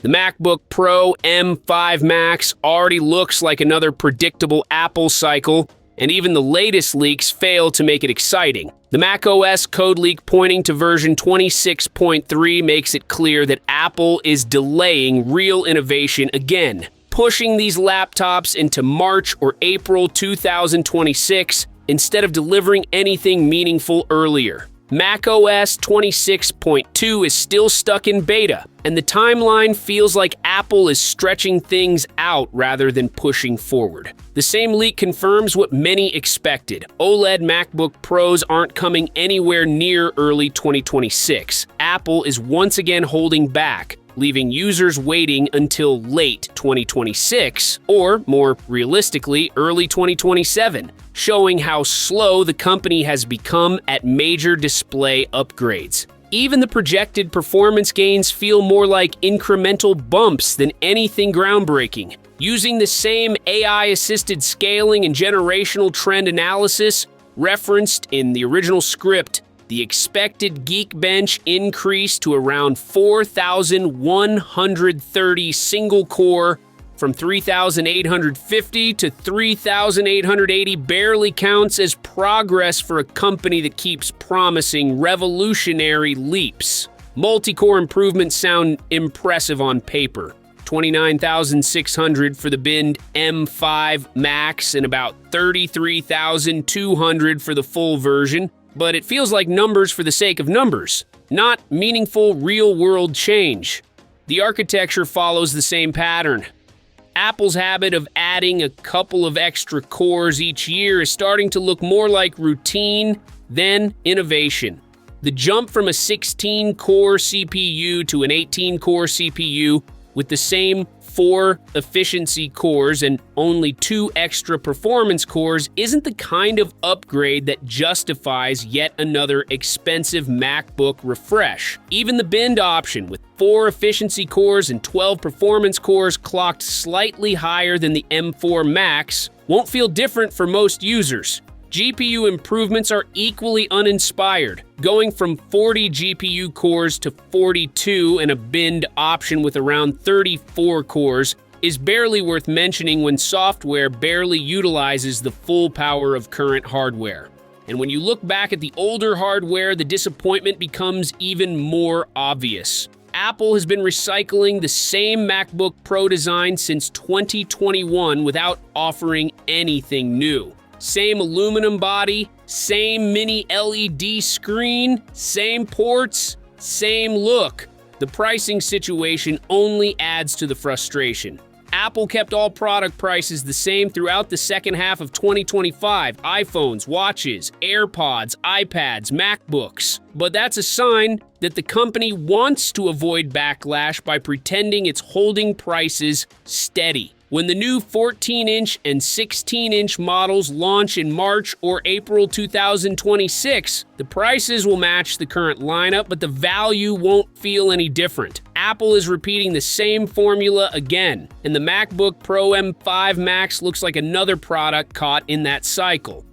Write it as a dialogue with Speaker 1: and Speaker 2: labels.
Speaker 1: The MacBook Pro M5 Max already looks like another predictable Apple cycle, and even the latest leaks fail to make it exciting. The macOS code leak pointing to version 26.3 makes it clear that Apple is delaying real innovation again, pushing these laptops into March or April 2026 instead of delivering anything meaningful earlier. macOS 26.2 is still stuck in beta, and the timeline feels like Apple is stretching things out rather than pushing forward. The same leak confirms what many expected. OLED MacBook Pros aren't coming anywhere near early 2026. Apple is once again holding back, leaving users waiting until late 2026, or more realistically, early 2027, showing how slow the company has become at major display upgrades. Even the projected performance gains feel more like incremental bumps than anything groundbreaking. Using the same AI-assisted scaling and generational trend analysis referenced in the original script, the expected Geekbench increased to around 4,130 single-core from 3,850 to 3,880 barely counts as progress for a company that keeps promising revolutionary leaps. Multi-core improvements sound impressive on paper. 29,600 for the binned M5 Max and about 33,200 for the full version. But it feels like numbers for the sake of numbers, not meaningful real-world change. The architecture follows the same pattern. Apple's habit of adding a couple of extra cores each year is starting to look more like routine than innovation. The jump from a 16-core CPU to an 18-core CPU with the same 4 efficiency cores and only 2 extra performance cores isn't the kind of upgrade that justifies yet another expensive MacBook refresh. Even the binned option with 4 efficiency cores and 12 performance cores clocked slightly higher than the M4 Max won't feel different for most users. GPU improvements are equally uninspired, going from 40 GPU cores to 42 and a binned option with around 34 cores is barely worth mentioning when software barely utilizes the full power of current hardware. And when you look back at the older hardware, the disappointment becomes even more obvious. Apple has been recycling the same MacBook Pro design since 2021 without offering anything new. Same aluminum body, same mini LED screen, same ports, same look. The pricing situation only adds to the frustration. Apple kept all product prices the same throughout the second half of 2025. iPhones, watches, AirPods, iPads, MacBooks. But that's a sign that the company wants to avoid backlash by pretending it's holding prices steady. When the new 14-inch and 16-inch models launch in March or April 2026, the prices will match the current lineup, but the value won't feel any different. Apple is repeating the same formula again, and the MacBook Pro M5 Max looks like another product caught in that cycle.